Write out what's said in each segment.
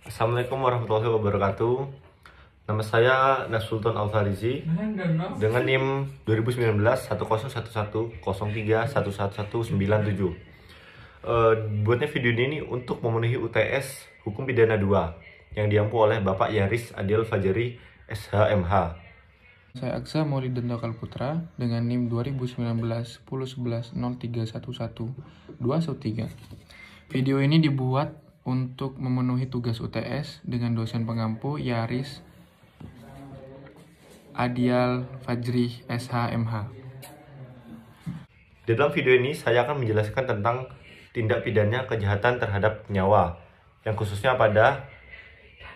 Assalamualaikum warahmatullahi wabarakatuh. Nama saya Nasultan Alfarizi dengan NIM 2019 101103111197. Buatnya video ini untuk memenuhi UTS Hukum Pidana 2 yang diampu oleh Bapak Yaris Adil Fajri SHMH. Saya Aksa Maulidanda Putra dengan NIM 2019 1011 0311 Video ini dibuat untuk memenuhi tugas UTS dengan dosen pengampu Yaris Adial Fajri SHMH. Di dalam video ini saya akan menjelaskan tentang tindak pidana kejahatan terhadap nyawa, yang khususnya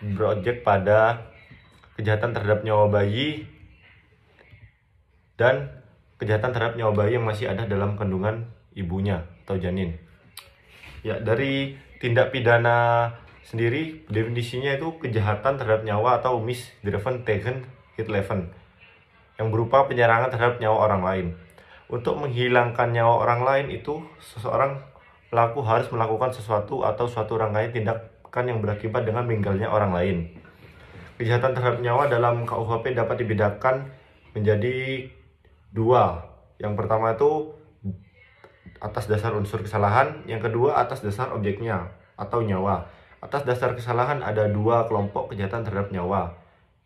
berobjek pada kejahatan terhadap nyawa bayi dan kejahatan terhadap nyawa bayi yang masih ada dalam kandungan ibunya atau janin. Ya, dari tindak pidana sendiri definisinya itu kejahatan terhadap nyawa atau misdriven taken hit leven yang berupa penyerangan terhadap nyawa orang lain. Untuk menghilangkan nyawa orang lain itu seseorang pelaku harus melakukan sesuatu atau suatu rangkaian tindakan yang berakibat dengan meninggalnya orang lain. Kejahatan terhadap nyawa dalam KUHP dapat dibedakan menjadi dua. Yang pertama itu atas dasar unsur kesalahan, yang kedua atas dasar objeknya atau nyawa. Atas dasar kesalahan ada dua kelompok kejahatan terhadap nyawa,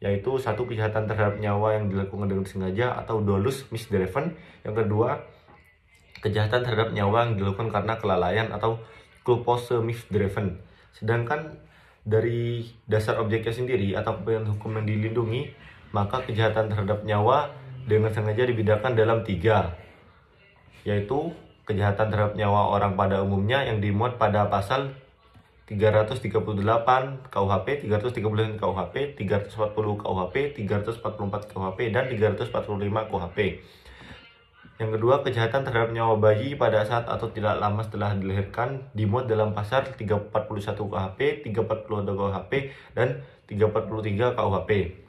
yaitu satu kejahatan terhadap nyawa yang dilakukan dengan sengaja atau dolus misdriven, yang kedua kejahatan terhadap nyawa yang dilakukan karena kelalaian atau culpose misdriven. Sedangkan dari dasar objeknya sendiri atau kepentingan hukum yang dilindungi, maka kejahatan terhadap nyawa dengan sengaja dibedakan dalam tiga, yaitu kejahatan terhadap nyawa orang pada umumnya yang dimuat pada pasal 338 KUHP, 339 KUHP, 340 KUHP, 344 KUHP, dan 345 KUHP. Yang kedua, kejahatan terhadap nyawa bayi pada saat atau tidak lama setelah dilahirkan dimuat dalam pasal 341 KUHP, 342 KUHP, dan 343 KUHP.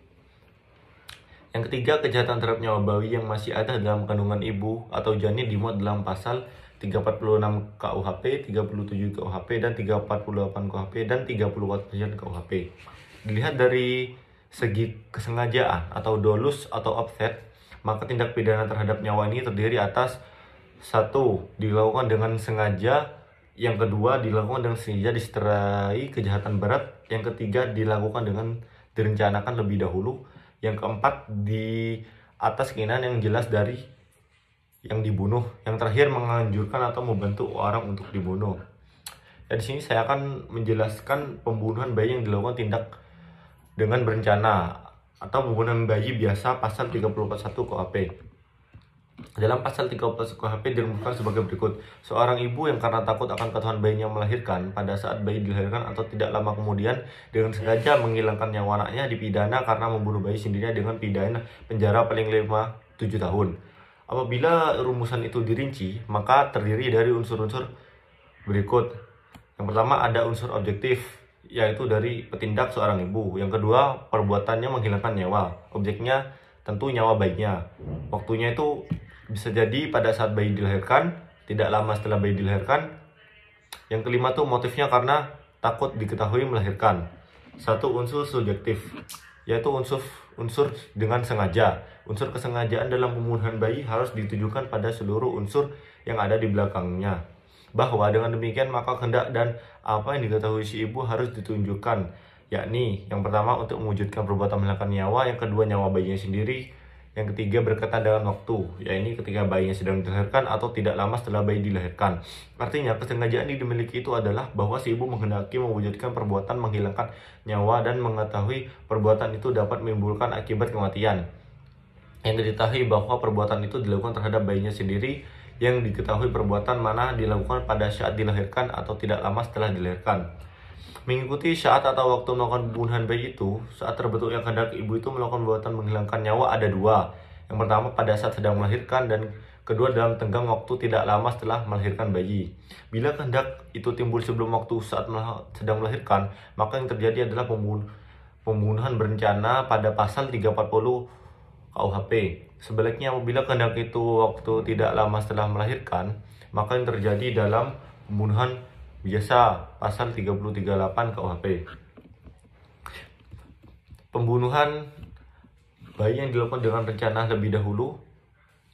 Yang ketiga, kejahatan terhadap nyawa bayi yang masih ada dalam kandungan ibu atau janin dimuat dalam pasal 346 KUHP, 37 KUHP, dan 348 KUHP, dan 34 KUHP. Dilihat dari segi kesengajaan atau dolus atau offset, maka tindak pidana terhadap nyawa ini terdiri atas satu, dilakukan dengan sengaja, yang kedua dilakukan dengan sengaja disertai kejahatan berat, yang ketiga dilakukan dengan direncanakan lebih dahulu, yang keempat di atas keinginan yang jelas dari yang dibunuh, yang terakhir menganjurkan atau membantu orang untuk dibunuh. Ya, di sini saya akan menjelaskan pembunuhan bayi yang dilakukan tindak dengan berencana atau pembunuhan bayi biasa pasal 341 KUHP. Dalam pasal 341 KUHP dirumuskan sebagai berikut. Seorang ibu yang karena takut akan ketahuan bayinya melahirkan pada saat bayi dilahirkan atau tidak lama kemudian dengan sengaja menghilangkan nyawa anaknya dipidana karena membunuh bayi sendirinya dengan pidana penjara paling lama 7 tahun. Apabila rumusan itu dirinci, maka terdiri dari unsur-unsur berikut. Yang pertama ada unsur objektif, yaitu dari petindak seorang ibu. Yang kedua, perbuatannya menghilangkan nyawa. Objeknya tentu nyawa bayinya. Waktunya itu bisa jadi pada saat bayi dilahirkan, tidak lama setelah bayi dilahirkan. Yang kelima tuh motifnya karena takut diketahui melahirkan. Satu unsur subjektif, yaitu unsur dengan sengaja. Unsur kesengajaan dalam pembunuhan bayi harus ditujukan pada seluruh unsur yang ada di belakangnya. Bahwa dengan demikian maka kehendak dan apa yang diketahui si ibu harus ditunjukkan, yakni yang pertama untuk mewujudkan perbuatan menghilangkan nyawa, yang kedua nyawa bayinya sendiri, yang ketiga berkaitan dengan waktu, yaitu ketika bayinya sedang dilahirkan atau tidak lama setelah bayi dilahirkan. Artinya kesengajaan yang dimiliki itu adalah bahwa si ibu menghendaki mewujudkan perbuatan menghilangkan nyawa dan mengetahui perbuatan itu dapat menimbulkan akibat kematian. Yang diketahui bahwa perbuatan itu dilakukan terhadap bayinya sendiri, yang diketahui perbuatan mana dilakukan pada saat dilahirkan atau tidak lama setelah dilahirkan. Mengikuti saat atau waktu melakukan pembunuhan bayi itu, saat terbentuknya kehendak ibu itu melakukan perbuatan menghilangkan nyawa ada dua. Yang pertama pada saat sedang melahirkan, dan kedua dalam tenggang waktu tidak lama setelah melahirkan bayi. Bila kehendak itu timbul sebelum waktu saat sedang melahirkan, maka yang terjadi adalah pembunuhan berencana pada pasal 340 KUHP. Sebaliknya apabila kehendak itu waktu tidak lama setelah melahirkan, maka yang terjadi dalam pembunuhan biasa pasal 338 KUHP. Pembunuhan bayi yang dilakukan dengan rencana lebih dahulu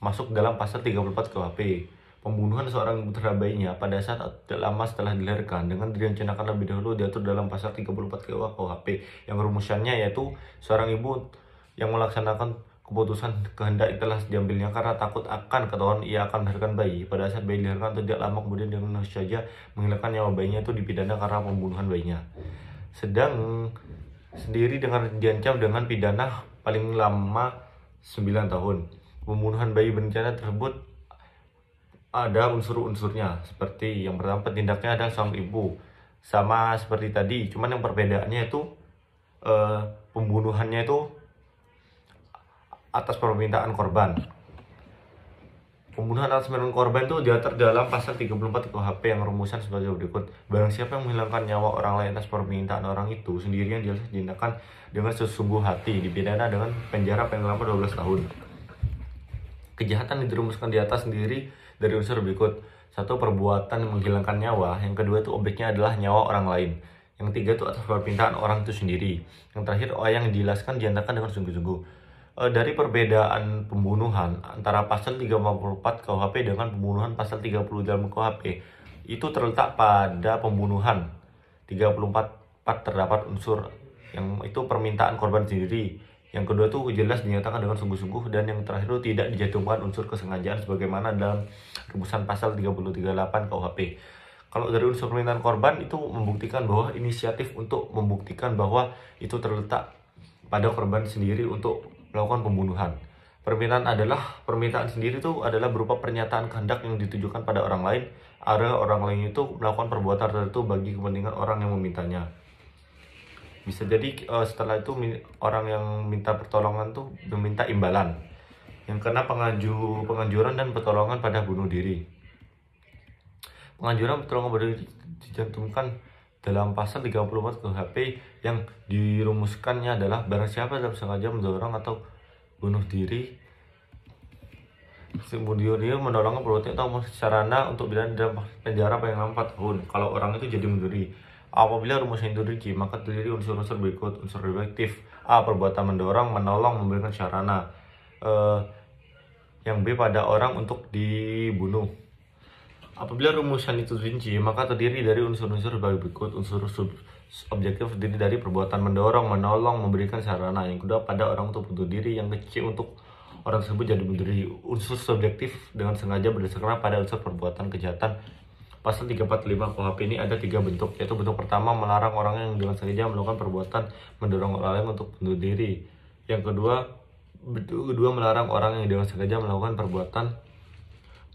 masuk dalam pasal 34 KUHP. Pembunuhan seorang ibu terhadap bayinya pada saat tidak lama setelah dilahirkan dengan direncanakan lebih dahulu diatur dalam pasal 34 KUHP yang rumusannya yaitu seorang ibu yang melaksanakan keputusan kehendak telah diambilnya karena takut akan ketahuan ia akan melahirkan bayi. Pada saat bayi dilahirkan tidak lama kemudian dengan saja menghilangkan nyawa bayinya itu dipidana karena pembunuhan bayinya. Sedang sendiri dengan diancam dengan pidana paling lama 9 tahun. Pembunuhan bayi berencana tersebut ada unsur-unsurnya, seperti yang pertama petindaknya adalah sang ibu, sama seperti tadi, cuman yang perbedaannya itu pembunuhannya itu atas permintaan korban. Pembunuhan atas permintaan korban itu diatur dalam pasal 34 KUHP yang rumusan sebagai berikut. Barang siapa yang menghilangkan nyawa orang lain atas permintaan orang itu sendirian jelas ditindakan dengan sesungguh hati, dipidana dengan penjara paling lama 12 tahun. Kejahatan yang dirumuskan di atas sendiri dari unsur berikut. Satu, perbuatan menghilangkan nyawa. Yang kedua itu objeknya adalah nyawa orang lain. Yang ketiga itu atas permintaan orang itu sendiri. Yang terakhir yang dijelaskan dinyatakan dengan sungguh-sungguh. Dari perbedaan pembunuhan antara pasal 34 KUHP dengan pembunuhan pasal 30 dalam KUHP itu terletak pada pembunuhan 34 terdapat unsur yang itu permintaan korban sendiri. Yang kedua itu jelas dinyatakan dengan sungguh-sungguh, dan yang terakhir itu tidak dijatuhkan unsur kesengajaan sebagaimana dalam rumusan pasal 338 KUHP. Kalau dari unsur permintaan korban itu membuktikan bahwa inisiatif untuk membuktikan bahwa itu terletak pada korban sendiri untuk melakukan pembunuhan. Permintaan sendiri itu adalah berupa pernyataan kehendak yang ditujukan pada orang lain agar orang lain itu melakukan perbuatan tertentu bagi kepentingan orang yang memintanya. Bisa jadi setelah itu orang yang minta pertolongan tuh meminta imbalan yang kena penganjuran dan pertolongan pada bunuh diri. Penganjuran pertolongan bunuh diri dicantumkan dalam pasal 34 KUHP yang dirumuskannya adalah barang siapa dalam sengaja mendorong atau bunuh diri, menolong perbuatan atau sarana untuk pidana dalam penjara paling lama 4 tahun kalau orang itu jadi menduri. Apabila rumusnya itu rinci, maka terdiri unsur-unsur berikut. Unsur objektif: A. Perbuatan mendorong, menolong, memberikan sarana. Yang B. Pada orang untuk dibunuh. Apabila rumusan itu rinci, maka terdiri dari unsur-unsur berikut. Unsur objektif terdiri dari perbuatan mendorong, menolong, memberikan sarana. Yang kedua, pada orang untuk bunuh diri. Yang kecil untuk orang tersebut jadi bunuh diri. Unsur subjektif dengan sengaja berdasarkan pada unsur perbuatan kejahatan. Pasal 345 KUHP ini ada 3 bentuk, yaitu bentuk pertama melarang orang yang dengan sengaja melakukan perbuatan mendorong orang lain untuk bunuh diri. Yang kedua, bentuk kedua melarang orang yang dengan sengaja melakukan perbuatan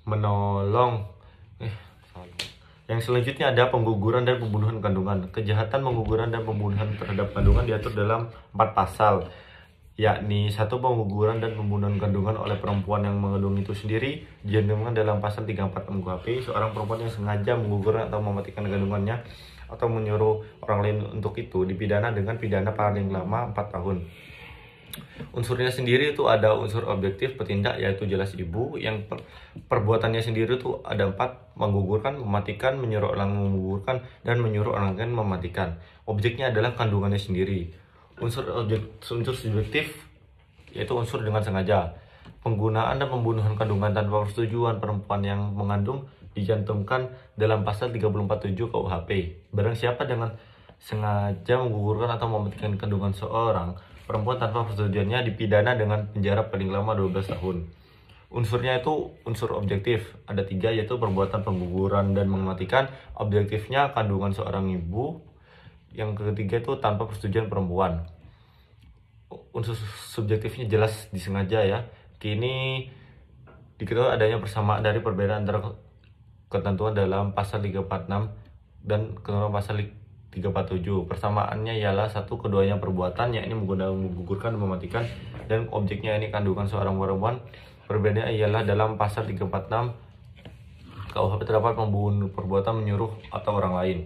menolong. Yang selanjutnya ada pengguguran dan pembunuhan kandungan. Kejahatan pengguguran dan pembunuhan terhadap kandungan diatur dalam 4 pasal, yakni 1. Pengguguran dan pembunuhan kandungan oleh perempuan yang mengandung itu sendiri dicantumkan dalam pasal 346 KUHP. Seorang perempuan yang sengaja menggugurkan atau mematikan kandungannya atau menyuruh orang lain untuk itu dipidana dengan pidana paling lama 4 tahun. Unsurnya sendiri itu ada unsur objektif petindak, yaitu jelas ibu. Yang perbuatannya sendiri itu ada 4: menggugurkan, mematikan, menyuruh orang menggugurkan, dan menyuruh orang lain mematikan. Objeknya adalah kandungannya sendiri. Unsur subjektif yaitu unsur dengan sengaja. Penggunaan dan pembunuhan kandungan tanpa persetujuan perempuan yang mengandung dicantumkan dalam pasal 347 KUHP. Barang siapa dengan sengaja menggugurkan atau mematikan kandungan seorang perempuan tanpa persetujuannya dipidana dengan penjara paling lama 12 tahun. Unsurnya itu unsur objektif ada 3, yaitu perbuatan pengguguran dan mematikan. Objektifnya kandungan seorang ibu. Yang ketiga itu tanpa persetujuan perempuan. Unsur subjektifnya jelas disengaja ya. Kini diketahui adanya persamaan dari perbedaan antara ketentuan dalam pasal 346 dan ketentuan pasal 347. Persamaannya ialah 1. Keduanya perbuatan, yakni menggunakan, menggugurkan dan mematikan, dan objeknya ini kandungan seorang perempuan. Perbedaannya ialah dalam pasal 346 KUHP terdapat pembunuh perbuatan menyuruh atau orang lain.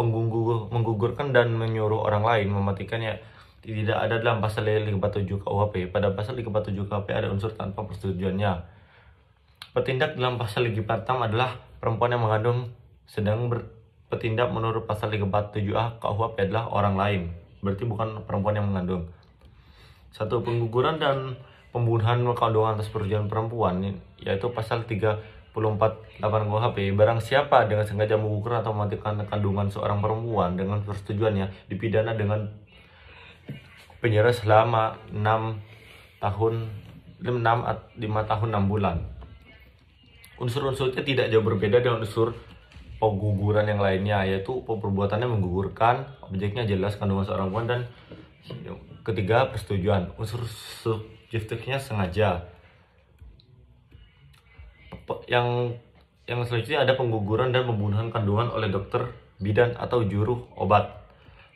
Menggugurkan dan menyuruh orang lain mematikannya tidak ada dalam pasal 347 KUHP. Pada pasal 347 KUHP ada unsur tanpa persetujuannya. Petindak dalam pasal 346 adalah perempuan yang mengandung, sedang bertindak menurut pasal 347A KUHP adalah orang lain. Berarti bukan perempuan yang mengandung. Satu, pengguguran dan pembunuhan kandungan atas persetujuan perempuan, yaitu pasal 348 KUHP. Barang siapa dengan sengaja menggugurkan atau mematikan kandungan seorang perempuan dengan persetujuannya dipidana dengan penjara selama 5 tahun 6 bulan. Unsur-unsurnya tidak jauh berbeda dengan unsur pengguguran yang lainnya, yaitu perbuatannya menggugurkan, objeknya jelas kandungan seorang perempuan, dan ketiga, persetujuan. Unsur subjektifnya sengaja. Yang selanjutnya ada pengguguran dan pembunuhan kandungan oleh dokter, bidan, atau juru obat.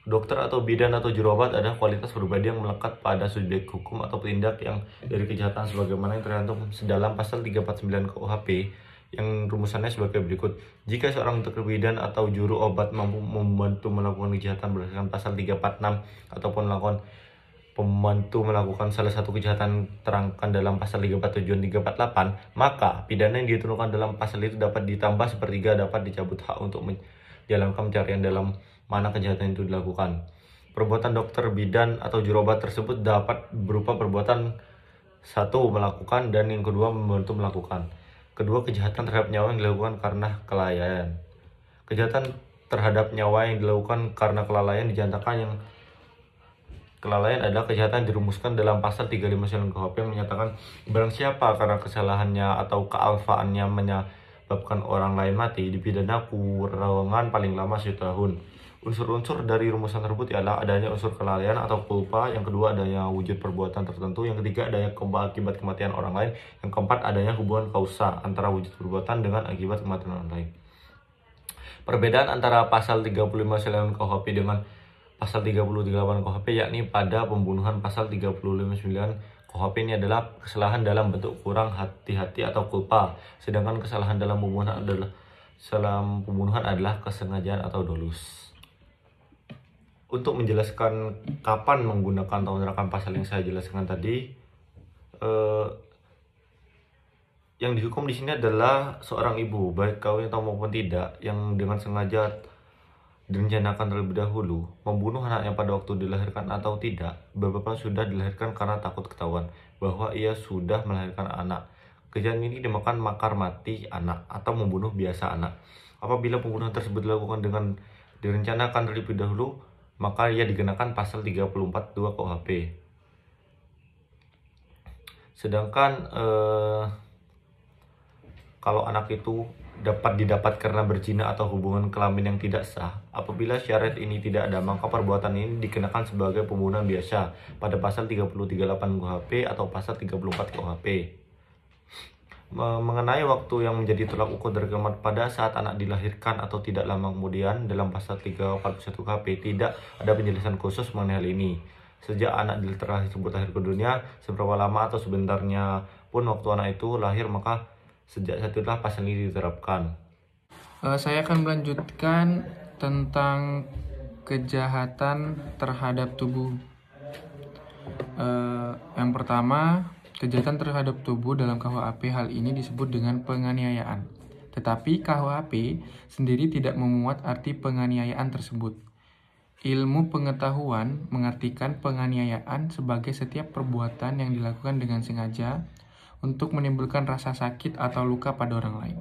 Dokter atau bidan atau juru obat adalah kualitas pribadi yang melekat pada subjek hukum atau tindak yang dari kejahatan sebagaimana yang tercantum dalam pasal 349 KUHP, yang rumusannya sebagai berikut. Jika seorang dokter bidan atau juru obat mampu membantu melakukan kejahatan berdasarkan pasal 346 ataupun membantu melakukan salah satu kejahatan terangkan dalam pasal 347 dan 348, maka pidana yang ditentukan dalam pasal itu dapat ditambah sepertiga, dapat dicabut hak untuk menjalankan pencarian dalam mana kejahatan itu dilakukan. Perbuatan dokter bidan atau juru obat tersebut dapat berupa perbuatan satu, melakukan, dan yang kedua, membantu melakukan. Kedua, kejahatan terhadap nyawa yang dilakukan karena kelalaian. Kejahatan terhadap nyawa yang dilakukan karena kelalaian dinyatakan yang kelalaian adalah kejahatan yang dirumuskan dalam pasal 359 KUHP yang menyatakan barang siapa karena kesalahannya atau kealfaannya menyebabkan orang lain mati dipidana kurungan paling lama 1 tahun. Unsur-unsur dari rumusan tersebut ialah adanya unsur kelalaian atau culpa, yang kedua adanya wujud perbuatan tertentu, yang ketiga adanya akibat kematian orang lain, yang keempat adanya hubungan kausa antara wujud perbuatan dengan akibat kematian orang lain. Perbedaan antara pasal 35 KUHP dengan pasal 338 KUHP yakni pada pembunuhan pasal 359 KUHP ini adalah kesalahan dalam bentuk kurang hati-hati atau culpa, sedangkan kesalahan dalam pembunuhan adalah kesengajaan atau dolus. Untuk menjelaskan kapan menggunakan atau menerapkan pasal yang saya jelaskan tadi, yang dihukum di sini adalah seorang ibu, baik kawin atau maupun tidak, yang dengan sengaja direncanakan terlebih dahulu membunuh anaknya pada waktu dilahirkan atau tidak. Beberapa sudah dilahirkan karena takut ketahuan bahwa ia sudah melahirkan anak. Kejahatan ini dinamakan makar mati anak atau membunuh biasa anak. Apabila pembunuhan tersebut dilakukan dengan direncanakan terlebih dahulu, maka ia dikenakan pasal 342 KUHP. Sedangkan kalau anak itu dapat didapat karena berzina atau hubungan kelamin yang tidak sah, apabila syarat ini tidak ada, maka perbuatan ini dikenakan sebagai pembunuhan biasa pada pasal 338 KUHP atau pasal 34 KUHP. Mengenai waktu yang menjadi tolak ukur dari kiamat pada saat anak dilahirkan atau tidak lama kemudian, dalam pasal 341 KUHP tidak ada penjelasan khusus mengenai hal ini. Sejak anak tersebut lahir ke dunia, seberapa lama atau sebentarnya pun waktu anak itu lahir, maka sejak saat itulah pasal ini diterapkan. Saya akan melanjutkan tentang kejahatan terhadap tubuh. Yang pertama, kejahatan terhadap tubuh dalam KUHP, hal ini disebut dengan penganiayaan. Tetapi KUHP sendiri tidak memuat arti penganiayaan tersebut. Ilmu pengetahuan mengartikan penganiayaan sebagai setiap perbuatan yang dilakukan dengan sengaja untuk menimbulkan rasa sakit atau luka pada orang lain.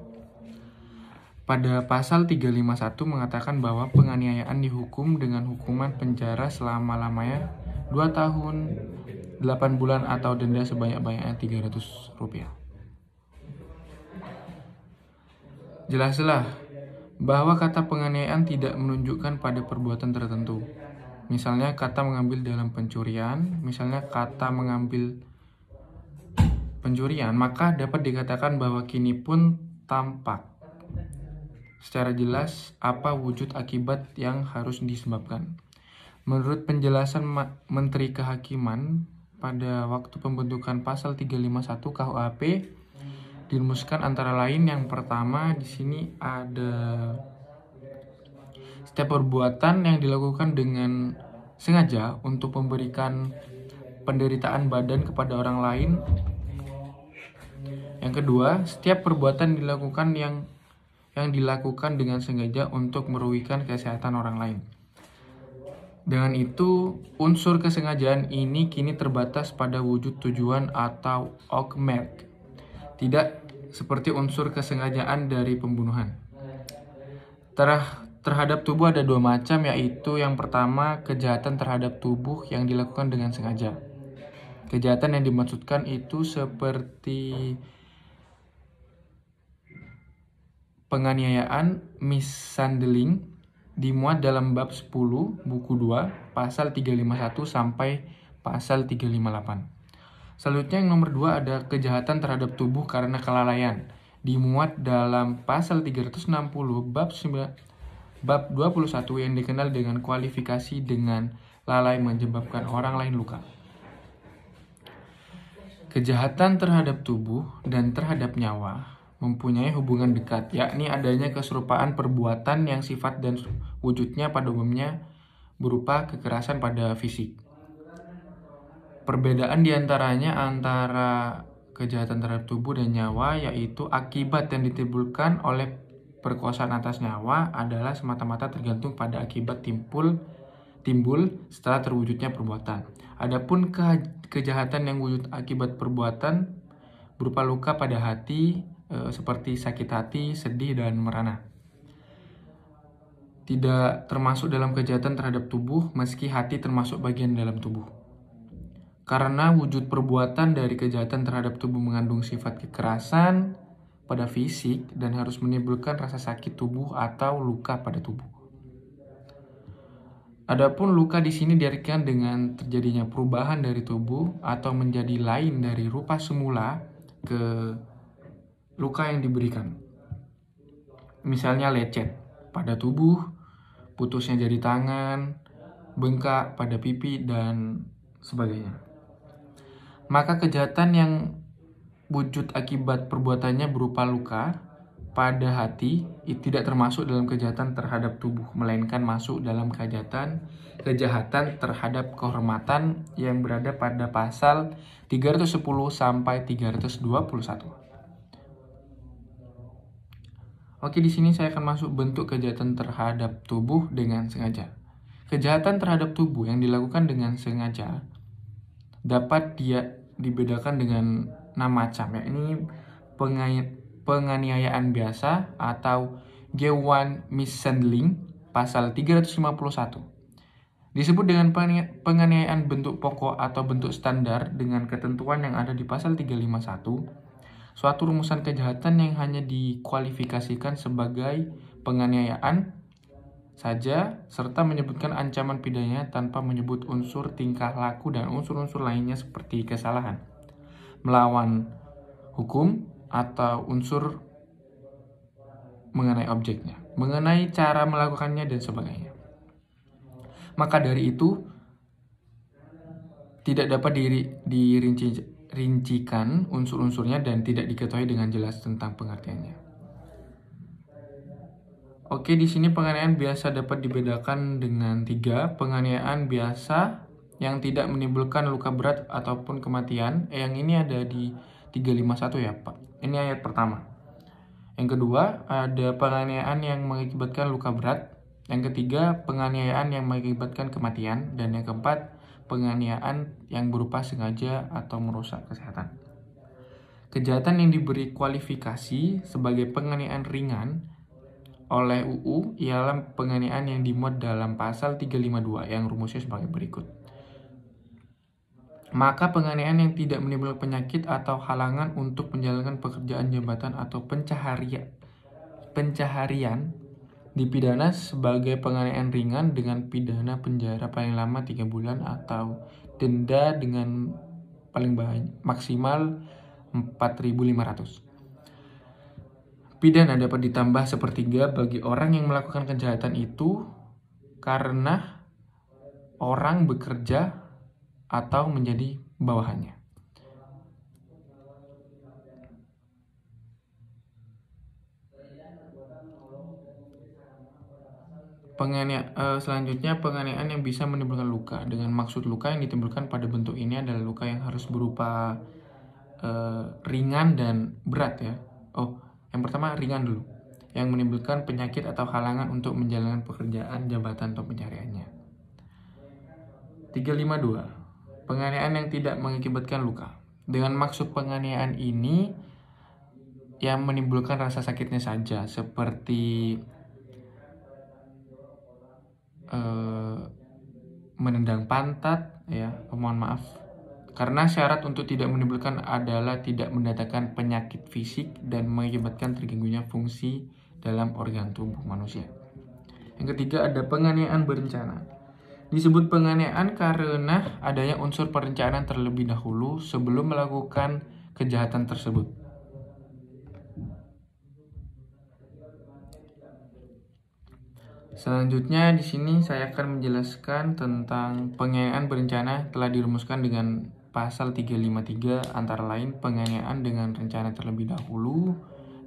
Pada pasal 351 mengatakan bahwa penganiayaan dihukum dengan hukuman penjara selama-lamanya 2 tahun, 8 bulan atau denda sebanyak-banyaknya Rp300. Jelaslah bahwa kata penganiayaan tidak menunjukkan pada perbuatan tertentu. Misalnya kata mengambil dalam pencurian, maka dapat dikatakan bahwa kini pun tampak secara jelas apa wujud akibat yang harus disebabkan. Menurut penjelasan Menteri Kehakiman pada waktu pembentukan pasal 351 KUHP, dirumuskan antara lain yang pertama di sini ada setiap perbuatan yang dilakukan dengan sengaja untuk memberikan penderitaan badan kepada orang lain. Yang kedua, setiap perbuatan dilakukan yang dilakukan dengan sengaja untuk merugikan kesehatan orang lain. Dengan itu, unsur kesengajaan ini kini terbatas pada wujud tujuan atau augment, tidak seperti unsur kesengajaan dari pembunuhan. Terhadap tubuh ada dua macam, yaitu yang pertama, kejahatan terhadap tubuh yang dilakukan dengan sengaja. Kejahatan yang dimaksudkan itu seperti penganiayaan, mishandling, dimuat dalam bab 10 buku 2 pasal 351 sampai pasal 358. Selanjutnya yang nomor 2 ada kejahatan terhadap tubuh karena kelalaian, dimuat dalam pasal 360 bab 21 yang dikenal dengan kualifikasi dengan lalai menyebabkan orang lain luka. Kejahatan terhadap tubuh dan terhadap nyawa mempunyai hubungan dekat, yakni adanya keserupaan perbuatan yang sifat dan wujudnya pada umumnya berupa kekerasan pada fisik. Perbedaan diantaranya antara kejahatan terhadap tubuh dan nyawa, yaitu akibat yang ditimbulkan oleh perkosaan atas nyawa adalah semata-mata tergantung pada akibat timbul setelah terwujudnya perbuatan. Adapun kejahatan yang wujud akibat perbuatan berupa luka pada hati, seperti sakit hati, sedih, dan merana, tidak termasuk dalam kejahatan terhadap tubuh, meski hati termasuk bagian dalam tubuh. Karena wujud perbuatan dari kejahatan terhadap tubuh mengandung sifat kekerasan pada fisik dan harus menimbulkan rasa sakit tubuh atau luka pada tubuh. Adapun luka di sini diartikan dengan terjadinya perubahan dari tubuh atau menjadi lain dari rupa semula ke luka yang diberikan. Misalnya lecet pada tubuh, putusnya jari tangan, bengkak pada pipi, dan sebagainya. Maka kejahatan yang wujud akibat perbuatannya berupa luka pada hati tidak termasuk dalam kejahatan terhadap tubuh, melainkan masuk dalam kejahatan terhadap kehormatan yang berada pada pasal 310 sampai 321. Oke, di sini saya akan masuk bentuk kejahatan terhadap tubuh dengan sengaja. Kejahatan terhadap tubuh yang dilakukan dengan sengaja dapat dibedakan dengan 6 macam, yakni penganiayaan biasa atau G1 mishandling pasal 351. Disebut dengan penganiayaan bentuk pokok atau bentuk standar dengan ketentuan yang ada di pasal 351. Suatu rumusan kejahatan yang hanya dikualifikasikan sebagai penganiayaan saja serta menyebutkan ancaman pidananya tanpa menyebut unsur tingkah laku dan unsur-unsur lainnya seperti kesalahan, melawan hukum, atau unsur mengenai objeknya, mengenai cara melakukannya, dan sebagainya. Maka dari itu tidak dapat dirincikan unsur-unsurnya dan tidak diketahui dengan jelas tentang pengertiannya. Oke, di sini penganiayaan biasa dapat dibedakan dengan 3. Penganiayaan biasa yang tidak menimbulkan luka berat ataupun kematian. Yang ini ada di 351 ya, Pak. Ini ayat pertama. Yang kedua, ada penganiayaan yang mengakibatkan luka berat. Yang ketiga, penganiayaan yang mengakibatkan kematian. Dan yang keempat, penganiayaan yang berupa sengaja atau merusak kesehatan. Kejahatan yang diberi kualifikasi sebagai penganiayaan ringan oleh UU ialah penganiayaan yang dimuat dalam pasal 352 yang rumusnya sebagai berikut. Maka penganiayaan yang tidak menimbulkan penyakit atau halangan untuk menjalankan pekerjaan jabatan atau pencaharian dipidana sebagai penganiayaan ringan dengan pidana penjara paling lama 3 bulan atau denda dengan paling banyak maksimal 4.500. Pidana dapat ditambah sepertiga bagi orang yang melakukan kejahatan itu karena orang bekerja atau menjadi bawahannya. Selanjutnya, penganiayaan yang bisa menimbulkan luka. Dengan maksud luka yang ditimbulkan pada bentuk ini adalah luka yang harus berupa ringan dan berat ya. Yang pertama ringan dulu, yang menimbulkan penyakit atau halangan untuk menjalankan pekerjaan jabatan atau pencariannya. 352. Penganiayaan yang tidak mengakibatkan luka. Dengan maksud penganiayaan ini yang menimbulkan rasa sakitnya saja, seperti menendang pantat, ya, mohon maaf. Karena syarat untuk tidak menimbulkan adalah tidak mendatangkan penyakit fisik dan mengakibatkan terganggunya fungsi dalam organ tubuh manusia. Yang ketiga ada penganiayaan berencana. Disebut penganiayaan karena adanya unsur perencanaan terlebih dahulu sebelum melakukan kejahatan tersebut. Selanjutnya di sini saya akan menjelaskan tentang penganiayaan berencana telah dirumuskan dengan pasal 353, antara lain penganiayaan dengan rencana terlebih dahulu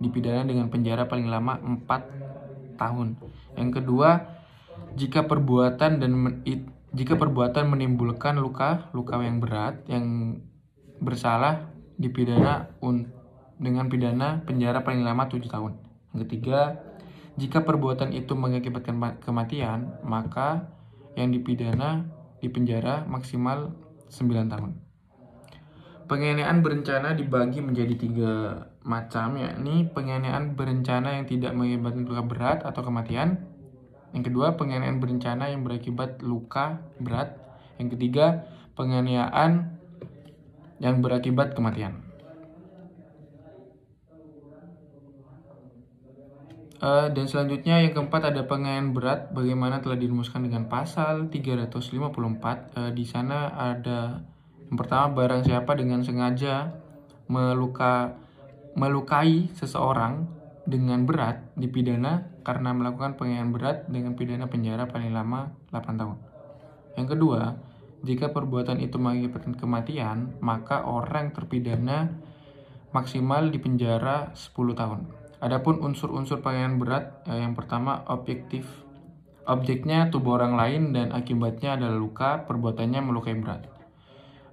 dipidana dengan penjara paling lama 4 tahun. Yang kedua, jika perbuatan menimbulkan luka yang berat, yang bersalah dipidana dengan pidana penjara paling lama 7 tahun. Yang ketiga, jika perbuatan itu mengakibatkan kematian, maka yang dipidana dipenjara maksimal 9 tahun. Penganiayaan berencana dibagi menjadi 3 macam, yakni penganiayaan berencana yang tidak mengakibatkan luka berat atau kematian. Yang kedua, penganiayaan berencana yang berakibat luka berat. Yang ketiga, penganiayaan yang berakibat kematian. Dan selanjutnya yang keempat ada penganiayaan berat, bagaimana telah dirumuskan dengan pasal 354. Di sana ada yang pertama, barang siapa dengan sengaja melukai seseorang dengan berat dipidana karena melakukan penganiayaan berat dengan pidana penjara paling lama 8 tahun. Yang kedua, jika perbuatan itu mengakibatkan kematian, maka orang terpidana maksimal dipenjara 10 tahun. Adapun unsur-unsur penganiayaan berat, yang pertama objeknya tubuh orang lain dan akibatnya adalah luka, perbuatannya melukai berat.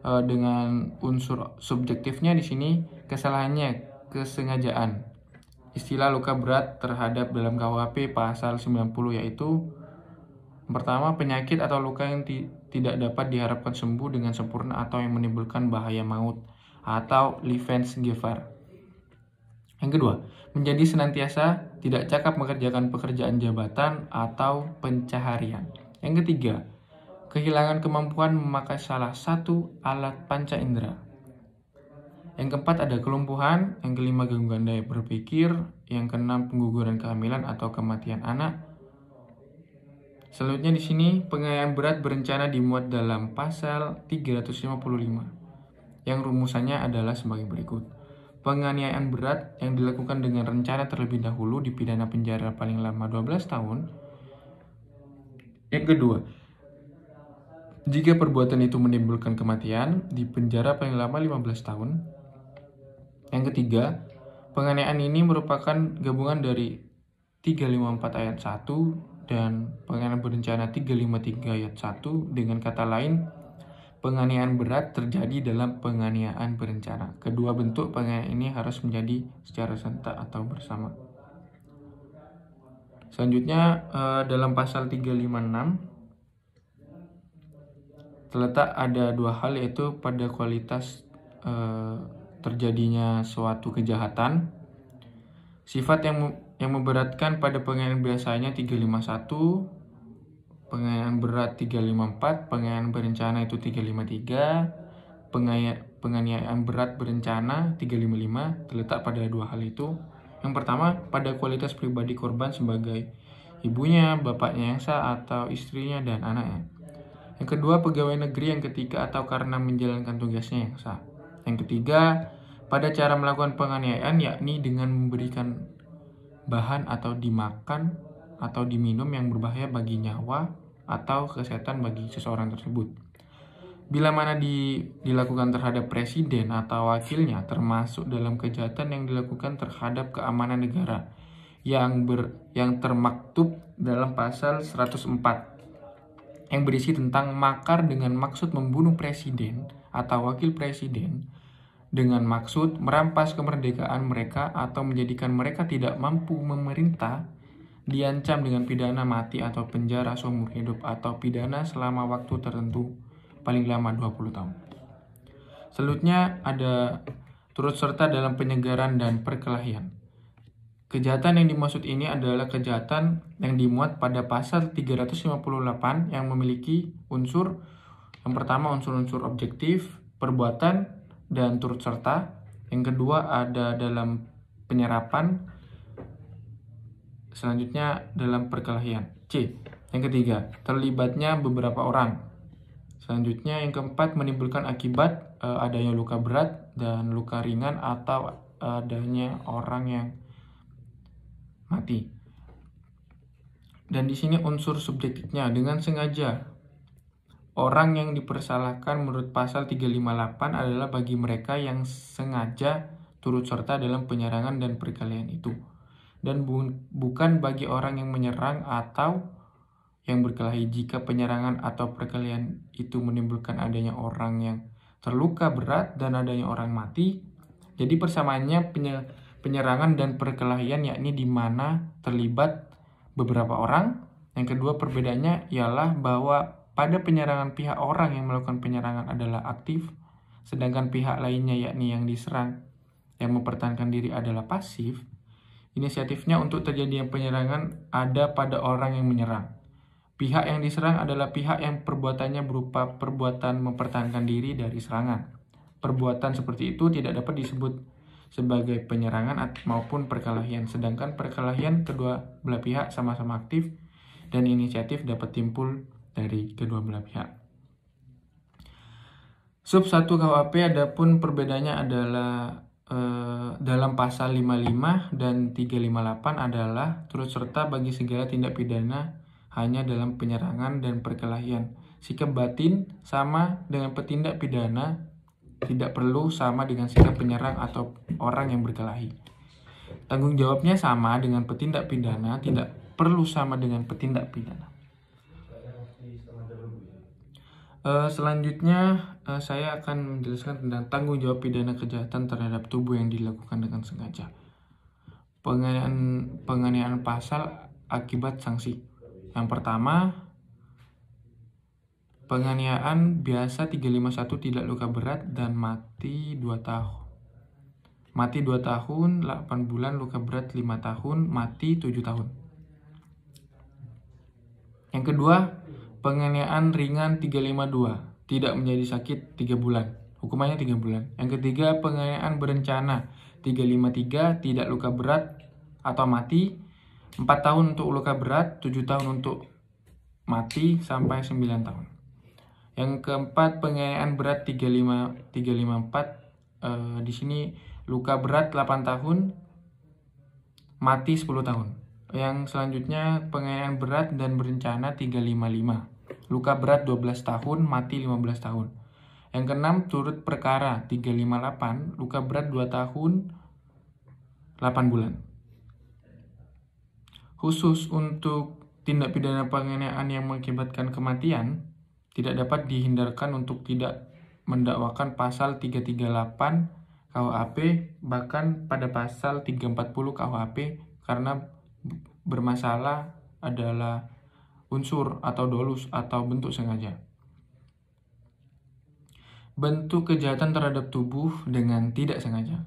Dengan unsur subjektifnya di sini kesalahannya kesengajaan. Istilah luka berat terhadap dalam KUHP pasal 90 yaitu pertama, penyakit atau luka yang tidak dapat diharapkan sembuh dengan sempurna atau yang menimbulkan bahaya maut atau Lebensgefahr. Yang kedua, menjadi senantiasa tidak cakap mengerjakan pekerjaan jabatan atau pencaharian. Yang ketiga, kehilangan kemampuan memakai salah satu alat panca indera. Yang keempat ada kelumpuhan. Yang kelima, gangguan daya berpikir. Yang keenam, pengguguran kehamilan atau kematian anak. Selanjutnya di sini penganiayaan berat berencana dimuat dalam pasal 355 yang rumusannya adalah sebagai berikut. Penganiayaan berat yang dilakukan dengan rencana terlebih dahulu dipidana penjara paling lama 12 tahun. Yang kedua, jika perbuatan itu menimbulkan kematian, dipenjara paling lama 15 tahun. Yang ketiga, penganiayaan ini merupakan gabungan dari 354 ayat 1 dan penganiayaan berencana 353 ayat 1. Dengan kata lain, penganiayaan berat terjadi dalam penganiayaan berencana. Kedua bentuk penganiayaan ini harus menjadi secara serentak atau bersama. Selanjutnya dalam pasal 356 terletak ada 2 hal, yaitu pada kualitas terjadinya suatu kejahatan. Sifat yang memberatkan pada penganiayaan biasanya 351, penganiayaan berat 354, penganiayaan berencana itu 353, penganiayaan berat berencana 355 terletak pada 2 hal itu. Yang pertama, pada kualitas pribadi korban sebagai ibunya, bapaknya yang sah, atau istrinya dan anaknya. Yang kedua, pegawai negeri yang ketika atau karena menjalankan tugasnya yang sah. Yang ketiga, pada cara melakukan penganiayaan, yakni dengan memberikan bahan atau dimakan atau diminum yang berbahaya bagi nyawa atau kesehatan bagi seseorang tersebut. Bila mana dilakukan terhadap presiden atau wakilnya, termasuk dalam kejahatan yang dilakukan terhadap keamanan negara yang termaktub dalam pasal 104 yang berisi tentang makar dengan maksud membunuh presiden atau wakil presiden dengan maksud merampas kemerdekaan mereka atau menjadikan mereka tidak mampu memerintah, diancam dengan pidana mati atau penjara seumur hidup atau pidana selama waktu tertentu paling lama 20 tahun. Selanjutnya ada turut serta dalam penyegaran dan perkelahian. Kejahatan yang dimaksud ini adalah kejahatan yang dimuat pada pasal 358 yang memiliki unsur yang pertama unsur-unsur objektif, perbuatan, dan turut serta. Yang kedua ada dalam penyerapan. Selanjutnya dalam perkelahian. C. Yang ketiga, terlibatnya beberapa orang. Selanjutnya yang keempat, menimbulkan akibat adanya luka berat dan luka ringan atau adanya orang yang mati. Dan di sini unsur subjektifnya dengan sengaja. Orang yang dipersalahkan menurut pasal 358 adalah bagi mereka yang sengaja turut serta dalam penyerangan dan perkelahian itu. Dan bukan bagi orang yang menyerang atau yang berkelahi. Jika penyerangan atau perkelahian itu menimbulkan adanya orang yang terluka berat dan adanya orang mati, jadi persamaannya penyerangan dan perkelahian yakni di mana terlibat beberapa orang. Yang kedua perbedaannya ialah bahwa pada penyerangan pihak orang yang melakukan penyerangan adalah aktif, sedangkan pihak lainnya yakni yang diserang yang mempertahankan diri adalah pasif. Inisiatifnya untuk terjadinya penyerangan ada pada orang yang menyerang. Pihak yang diserang adalah pihak yang perbuatannya berupa perbuatan mempertahankan diri dari serangan. Perbuatan seperti itu tidak dapat disebut sebagai penyerangan maupun perkelahian, sedangkan perkelahian kedua belah pihak sama-sama aktif dan inisiatif dapat timbul dari kedua belah pihak. Sub 1 KUHP adapun perbedaannya adalah dalam pasal 55 dan 358 adalah turut serta bagi segala tindak pidana hanya dalam penyerangan dan perkelahian. Sikap batin sama dengan petindak pidana tidak perlu sama dengan sikap penyerang atau orang yang berkelahi. Tanggung jawabnya sama dengan petindak pidana, tidak perlu sama dengan petindak pidana. Selanjutnya saya akan menjelaskan tentang tanggung jawab pidana kejahatan terhadap tubuh yang dilakukan dengan sengaja. Penganiayaan pasal akibat sanksi. Yang pertama, penganiayaan biasa 351 tidak luka berat dan mati 2 tahun. Mati 2 tahun, 8 bulan, luka berat 5 tahun, mati 7 tahun. Yang kedua, penganiayaan ringan 352, tidak menjadi sakit 3 bulan. Hukumannya 3 bulan. Yang ketiga, penganiayaan berencana 353, tidak luka berat atau mati, 4 tahun untuk luka berat, 7 tahun untuk mati, sampai 9 tahun. Yang keempat, penganiayaan berat 354, di sini luka berat 8 tahun, mati 10 tahun. Yang selanjutnya penganiayaan berat dan berencana 355. Luka berat 12 tahun, mati 15 tahun. Yang keenam, turut perkara 358, luka berat 2 tahun, 8 bulan. Khusus untuk tindak pidana penganiayaan yang mengakibatkan kematian, tidak dapat dihindarkan untuk tidak mendakwakan pasal 338 KUHP, bahkan pada pasal 340 KUHP, karena bermasalah adalah unsur atau dolus atau bentuk sengaja. Bentuk kejahatan terhadap tubuh dengan tidak sengaja.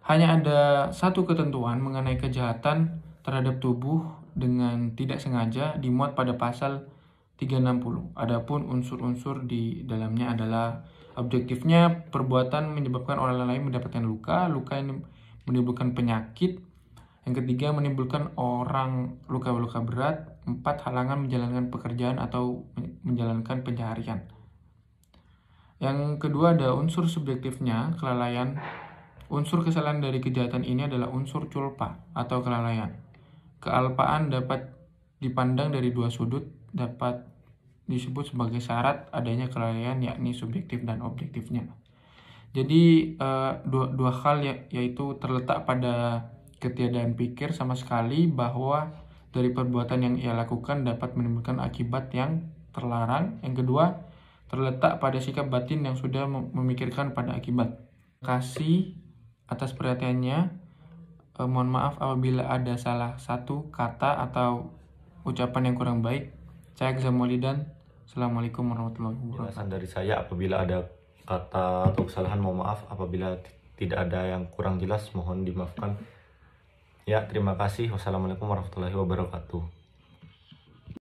Hanya ada satu ketentuan mengenai kejahatan terhadap tubuh dengan tidak sengaja dimuat pada pasal 360. Adapun unsur-unsur di dalamnya adalah objektifnya perbuatan menyebabkan orang lain mendapatkan luka yang menimbulkan penyakit. Yang ketiga, menimbulkan orang luka-luka berat. 4, halangan menjalankan pekerjaan atau menjalankan pencaharian. Yang kedua ada unsur subjektifnya, kelalaian. Unsur kesalahan dari kejahatan ini adalah unsur culpa atau kelalaian. Kealpaan dapat dipandang dari 2 sudut, dapat disebut sebagai syarat adanya kelalaian, yakni subjektif dan objektifnya. Jadi dua hal yaitu terletak pada ketiadaan pikir sama sekali bahwa dari perbuatan yang ia lakukan dapat menimbulkan akibat yang terlarang. Yang kedua, terletak pada sikap batin yang sudah memikirkan pada akibat. Terima kasih atas perhatiannya. Mohon maaf apabila ada salah satu kata atau ucapan yang kurang baik. Saya Gzam Walidan. Assalamualaikum warahmatullahi wabarakatuh. Penjelasan dari saya, apabila ada kata atau kesalahan mohon maaf, apabila tidak ada yang kurang jelas mohon dimaafkan. Ya, terima kasih. Wassalamualaikum warahmatullahi wabarakatuh.